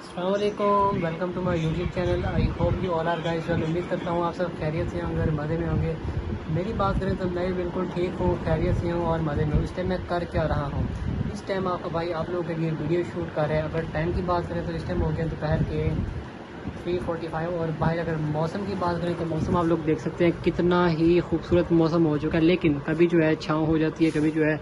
अस्सलामुअलैकुम, welcome to my YouTube channel. I hope you all are guys well. उम्मीद करता हूँ आप सब खैरियत से होंगे और मज़े में होंगे। मेरी बात करें तो मैं भी बिल्कुल ठीक हूँ, खैरियत से हूँ और मज़े में हूँ। इस टाइम मैं कर क्या रहा हूँ, इस टाइम आपका भाई आप लोगों के लिए वीडियो शूट कर रहे हैं। अगर टाइम की बात करें तो इस टाइम हो गया दोपहर के 3:45 और बाहर अगर मौसम की बात करें तो मौसम आप लोग देख सकते हैं कितना ही खूबसूरत मौसम हो चुका है। लेकिन कभी जो है छाँव हो जाती है, कभी जो है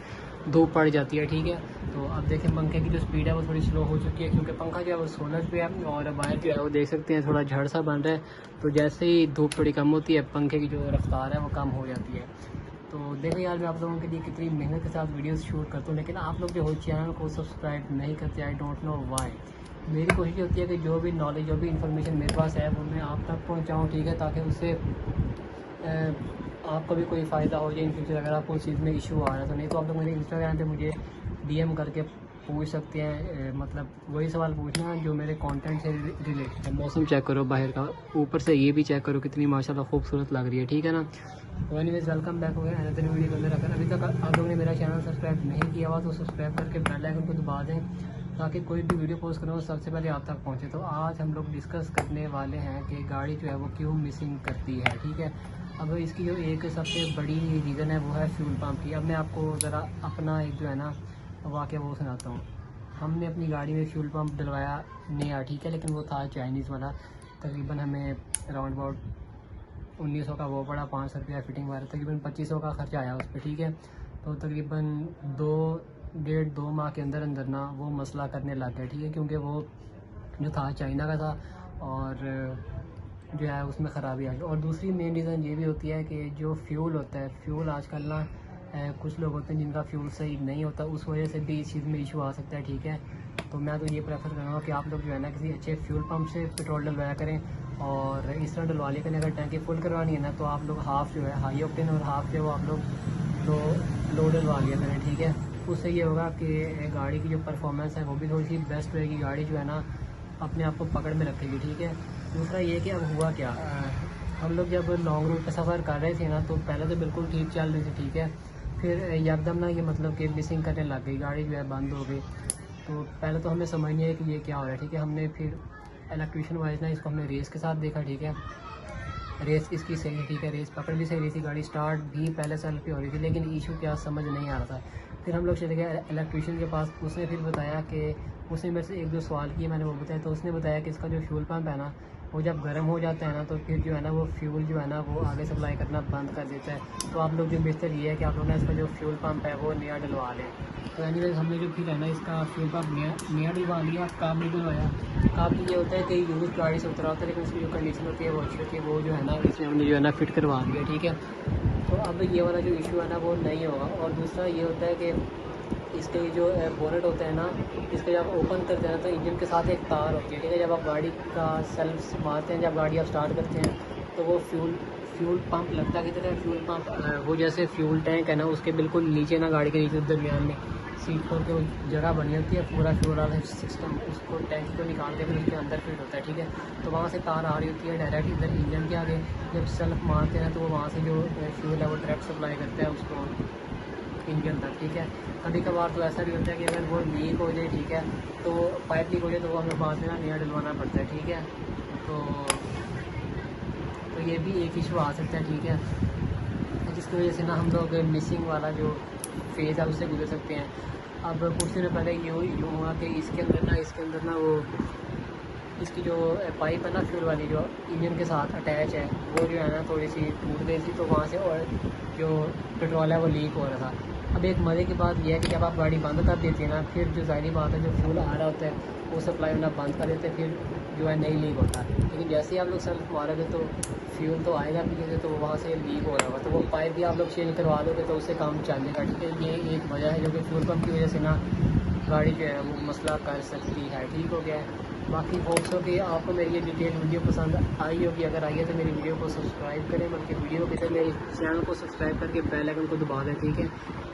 धूप पड़ जाती है। ठीक है, तो अब देखें पंखे की जो स्पीड है वो थोड़ी स्लो हो चुकी है क्योंकि पंखा जो है वो सोलर पे है और बाहर जो है वो देख सकते हैं थोड़ा झड़ सा बन रहा है। तो जैसे ही धूप थोड़ी कम होती है पंखे की जो रफ्तार है वो कम हो जाती है। तो देखो यार, मैं आप लोगों के लिए कितनी मेहनत के साथ वीडियोस शूट करता हूँ, लेकिन आप लोग जो हो चैनल को सब्सक्राइब नहीं करते। I don't know why. मेरी कोशिश होती है कि जो भी नॉलेज, जो भी इन्फॉर्मेशन मेरे पास है वो मैं आप तक पहुँचाऊँ। ठीक है, ताकि उससे आपको भी कोई फ़ायदा हो जाए इन फ्यूचर अगर आपको उस चीज़ में इशू आ रहा है तो। नहीं तो आप लोग मेरे इंस्टाग्राम पे मुझे डीएम करके पूछ सकते हैं। मतलब वही सवाल पूछना जो मेरे कंटेंट से रिलेटेड है। मौसम चेक करो बाहर का, ऊपर से ये भी चेक करो कितनी माशाल्लाह खूबसूरत लग रही है। ठीक है ना। तो एनीवेज वेलकम बैक हो गया अनदर वीडियो के अंदर। अगर अभी तक आप लोगों ने मेरा चैनल सब्सक्राइब नहीं किया हुआ तो सब्सक्राइब करके बेल आइकन को दबा दें ताकि कोई भी वीडियो पोस्ट करो सबसे पहले आप तक पहुँचे। तो आज हम लोग डिस्कस करने वाले हैं कि गाड़ी जो है वो क्यों मिसिंग करती है। ठीक है, अब इसकी जो एक सबसे बड़ी रीज़न है वो है फ्यूल पम्प की। अब मैं आपको ज़रा अपना एक जो है ना वाक़या वो सुनाता हूँ। हमने अपनी गाड़ी में फ्यूल पम्प डलवाया नया, ठीक है, लेकिन वो था चाइनीज़ वाला। तकरीबन हमें अराउंड अबाउट 1900 का वो पड़ा, 500 रुपया फिटिंग वाला, तकरीबन 2500 का खर्चा आया उस पर। ठीक है, तो तकरीबन 2 माह के अंदर अंदर ना वो मसला करने लग गया। ठीक है, क्योंकि वो जो था चाइना का था और जो है उसमें ख़राबी आ गई। और दूसरी मेन रीज़न ये भी होती है कि जो फ्यूल होता है, फ्यूल आजकल ना कुछ लोग होते हैं जिनका फ्यूल सही नहीं होता, उस वजह से भी इस चीज़ में इशू आ सकता है। ठीक है, तो मैं तो ये प्रेफर करूँगा कि आप लोग जो है ना किसी अच्छे फ्यूल पम्प से पेट्रोल डलवाया करें और इस तरह डलवा लिया करें। अगर टैंकी फुल करवानी है ना तो आप लोग हाफ़ जो है हाई ऑक्टेन और हाफ़ जो आप लोग लो डलवा लिया करें। ठीक है, उससे ये होगा कि गाड़ी की जो परफॉर्मेंस है वो भी थोड़ी सी बेस्ट रहेगी, गाड़ी जो है ना अपने आप को पकड़ में रखेगी। ठीक है, दूसरा ये कि अब हुआ क्या, हम लोग जब लॉन्ग रूट का सफ़र कर रहे थे ना तो पहले तो बिल्कुल ठीक चल रही थी। ठीक है, फिर एकदम ना ये मतलब कि मिसिंग करने लग गई, गाड़ी जो है बंद हो गई। तो पहले तो हमें समझ नहीं आया कि ये क्या हो रहा है। ठीक है, हमने फिर इलेक्ट्रिशियन वाइज ना इसको हमने रेस के साथ देखा। ठीक है, रेस इसकी सही है, ठीक है, रेस पकड़ भी सही रही थी, गाड़ी स्टार्ट भी पहले सेल्फ पे हो रही थी, लेकिन इशू क्या समझ नहीं आ रहा था। फिर हम लोग चले गए इलेक्ट्रिशियन के पास। उसने फिर बताया कि उसने मेरे से एक दो सवाल किए, मैंने वो बताया। तो उसने बताया कि इसका जो फ्यूल पम्प है ना वो जब गर्म हो जाता है ना तो फिर जो है ना वो फ्यूल जो है ना वो आगे सप्लाई करना बंद कर देता है। तो आप लोग जो बेहतर ये है कि आप लोग ना इसका जो फ्यूल पम्प है वो नया डलवा लें। तो एनीवेज हमने जो फिर है ना इसका फ्यूल पम्प नया डलवा लिया, काम नहीं डलवाया। काफ़ी ये होता है कि यूज़ गाड़ी से उतरा होता है लेकिन उसकी जो कंडीशन होती है वो अच्छी होती है, वो जो है ना इसमें हमने जो है ना फिट करवा दिया। ठीक है, तो अब ये वाला जो इशू है ना वो नहीं होगा। और दूसरा ये होता है कि इसके जो बोनेट होता है ना, इसको जब ओपन करते हैं तो इंजन के साथ एक तार होती है। ठीक है, जब आप गाड़ी का सेल्फ मारते हैं, जब गाड़ी आप स्टार्ट करते हैं तो वो फ्यूल पंप लगता है किधर है, फ्यूल पंप वो जैसे फ्यूल टैंक है ना उसके बिल्कुल नीचे ना, गाड़ी के नीचे दरमियान में सीट पर के जगह बनी होती है, पूरा फ्यूल वाला सिस्टम उसको टैंक को निकाल के फिर उसके अंदर फिट होता है। ठीक है, तो वहाँ से तार आ रही होती है डायरेक्ट इधर इंजन के आगे। जब सेल्फ मारते हैं तो वो वहाँ से जो फ्यूल है वो डायरेक्ट सप्लाई करता है उसको इंजन तक। ठीक है, कभी कभार तो ऐसा भी होता है कि अगर वो लीक हो जाए, ठीक है, तो पाइप लीक हो जाए तो वो हमें बाद में ना नया डलवाना पड़ता है। ठीक है, तो ये भी एक इशू आ सकता है। ठीक है, जिसकी वजह से ना हम लोग मिसिंग वाला जो फेज़ है उससे गुजर सकते हैं। अब कुछ दिन पहले यूँ हुआ कि इसके अंदर ना वो इसकी जो पाइप है ना फ्यूल वाली जो इंजन के साथ अटैच है वो जो है ना थोड़ी सी टूट गई थी। तो वहाँ से और जो पेट्रोल है वो लीक हो रहा था। अब एक मज़े की बात यह है कि जब आप गाड़ी बंद कर देती है ना, फिर जो ज़ाहिर बात है जो फ्यूल आ रहा होता है वो सप्लाई होना बंद कर देते हैं, फिर जो है नहीं लीक होता। लेकिन जैसे ही आप लोग सेल्फ मारोगे तो फ्यूल तो आएगा पीछे से, तो वो वहाँ से लीक हो रहा होगा। तो वो पाइप भी आप लोग चेंज करवा दोगे तो उससे काम चलेगा। ठीक है, ये एक वजह है जो कि फ्यूल पम्प की वजह से ना गाड़ी जो है वो मसला कर सकती है। ठीक हो गया है। बाकी होप्स हो कि आपको मेरी ये डिटेल वीडियो पसंद आई होगी। अगर आई है तो मेरी वीडियो को सब्सक्राइब करें, बल्कि वीडियो के मेरे चैनल को सब्सक्राइब करके बेल आइकन को दबा दें। ठीक है,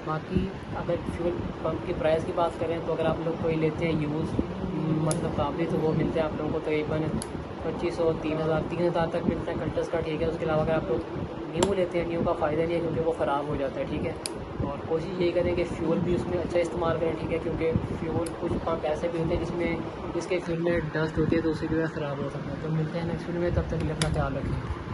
बाकी अगर फ्यूल पंप की प्राइस की बात करें तो अगर आप लोग कोई लेते हैं यूज़ मतलब काफ़ी, तो वो मिलते हैं आप लोगों को तकरीबन 2500 3000 तक मिलता है कंटस का। ठीक है, उसके अलावा अगर आप लोग न्यू लेते हैं, न्यू का फ़ायदा नहीं है क्योंकि वो ख़राब हो जाता है। ठीक है, और कोशिश यही करें कि फ्यूल भी उसमें अच्छा इस्तेमाल करें, ठीक है, क्योंकि फ्यूल कुछ पंप ऐसे भी होते हैं जिसके फ्यूल में डस्ट होती है तो उसकी वजह से ख़राब हो सकता है। तो मिलते हैं नेक्स्ट वीडियो में, तब तक के लिए अपना ख्याल रखें।